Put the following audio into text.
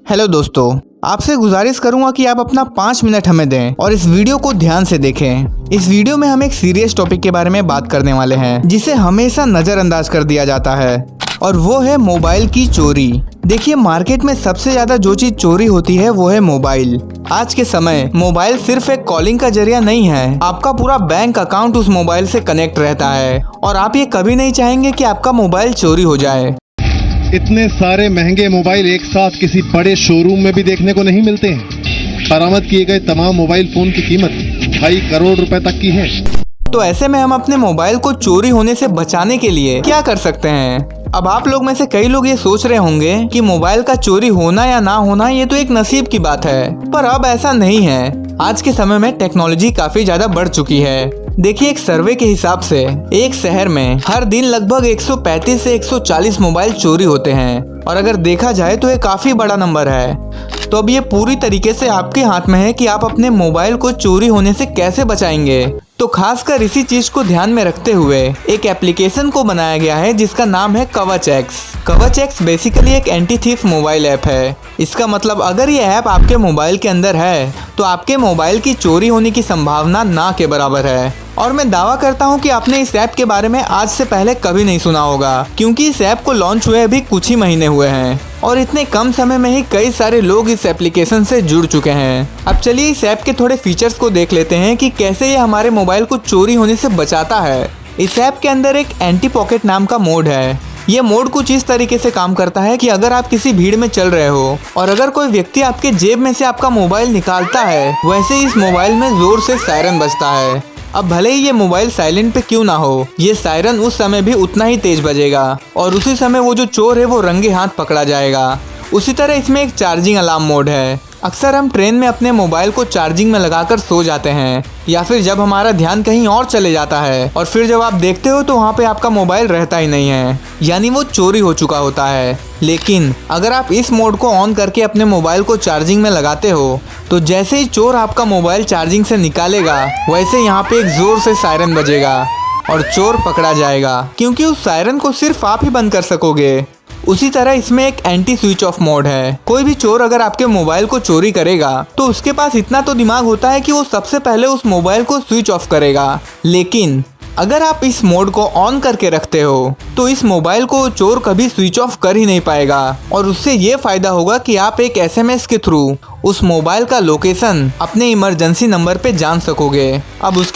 Hello दोस्तों, आपसे गुजारिश करूंगा कि आप अपना 5 मिनट हमें दें और इस वीडियो को ध्यान से देखें। इस वीडियो में हम एक सीरियस टॉपिक के बारे में बात करने वाले हैं जिसे हमेशा नजरअंदाज कर दिया जाता है, और वो है मोबाइल की चोरी। देखिए, मार्केट में सबसे ज्यादा जो चीज चोरी होती है वो है मोबाइल। आज के समय मोबाइल सिर्फ एक कॉलिंग का जरिया नहीं है, आपका पूरा बैंक अकाउंट उस मोबाइल से कनेक्ट रहता है और आप ये कभी नहीं चाहेंगे कि आपका मोबाइल चोरी हो जाए। इतने सारे महंगे मोबाइल एक साथ किसी बड़े शोरूम में भी देखने को नहीं मिलते हैं। बरामद किए गए तमाम मोबाइल फोन की कीमत 2.5 करोड़ रुपए तक की है। तो ऐसे में हम अपने मोबाइल को चोरी होने से बचाने के लिए क्या कर सकते हैं? अब आप लोग में से कई लोग ये सोच रहे होंगे कि मोबाइल का चोरी होना या ना होना ये तो एक नसीब की बात है, पर अब ऐसा नहीं है। आज के समय में टेक्नोलॉजी काफी ज्यादा बढ़ चुकी है। देखिए, एक सर्वे के हिसाब से एक शहर में हर दिन लगभग 135 से 140 मोबाइल चोरी होते हैं, और अगर देखा जाए तो ये काफी बड़ा नंबर है। तो अब ये पूरी तरीके से आपके हाथ में है कि आप अपने मोबाइल को चोरी होने से कैसे बचाएंगे। तो खासकर इसी चीज को ध्यान में रखते हुए एक एप्लीकेशन को बनाया गया है जिसका नाम है कवच एक्स। कवच एक्स बेसिकली एक एंटी थीफ मोबाइल ऐप है। इसका मतलब अगर ये ऐप आपके मोबाइल के अंदर है तो आपके मोबाइल की चोरी होने की संभावना ना के बराबर है। और मैं दावा करता हूँ कि आपने इस ऐप के बारे में आज से पहले कभी नहीं सुना होगा, क्योंकि इस ऐप को लॉन्च हुए अभी कुछ ही महीने हुए हैं और इतने कम समय में ही कई सारे लोग इस एप्लीकेशन से जुड़ चुके हैं। अब चलिए इस ऐप के थोड़े फीचर्स को देख लेते हैं कि कैसे ये हमारे मोबाइल को चोरी होने से बचाता है। इस ऐप के अंदर एक एंटी पॉकेट नाम का मोड है। ये मोड कुछ इस तरीके से काम करता है कि अगर आप किसी भीड़ में चल रहे हो और अगर कोई व्यक्ति आपके जेब में से आपका मोबाइल निकालता है, वैसे इस मोबाइल में जोर से सायरन बजता है। अब भले ही ये मोबाइल साइलेंट पे क्यों ना हो, ये सायरन उस समय भी उतना ही तेज बजेगा और उसी समय वो जो चोर है वो रंगे हाथ पकड़ा जाएगा। उसी तरह इसमें एक चार्जिंग अलार्म मोड है। अक्सर हम ट्रेन में अपने मोबाइल को चार्जिंग में लगाकर सो जाते हैं, या फिर जब हमारा ध्यान कहीं और चले जाता है और फिर जब आप देखते हो तो वहाँ पे आपका मोबाइल रहता ही नहीं है, यानी वो चोरी हो चुका होता है। लेकिन अगर आप इस मोड को ऑन करके अपने मोबाइल को चार्जिंग में लगाते हो तो जैसे ही चोर आपका मोबाइल चार्जिंग से निकालेगा, वैसे यहाँ पे एक जोर से सायरन बजेगा और चोर पकड़ा जाएगा, क्योंकि उस सायरन को सिर्फ आप ही बंद कर सकोगे। उसी तरह इसमें एक एंटी स्विच ऑफ मोड है। कोई भी चोर अगर आपके मोबाइल को चोरी करेगा तो उसके पास इतना तो दिमाग होता है कि वो सबसे पहले उस मोबाइल को स्विच ऑफ करेगा। लेकिन अगर आप इस मोड को ऑन करके रखते हो तो इस मोबाइल को चोर कभी स्विच ऑफ कर ही नहीं पाएगा, और उससे ये फायदा होगा कि आप एक SMS के थ्रू उस मोबाइल का लोकेशन अपने इमरजेंसी नंबर पे जान सकोगे। अब उसके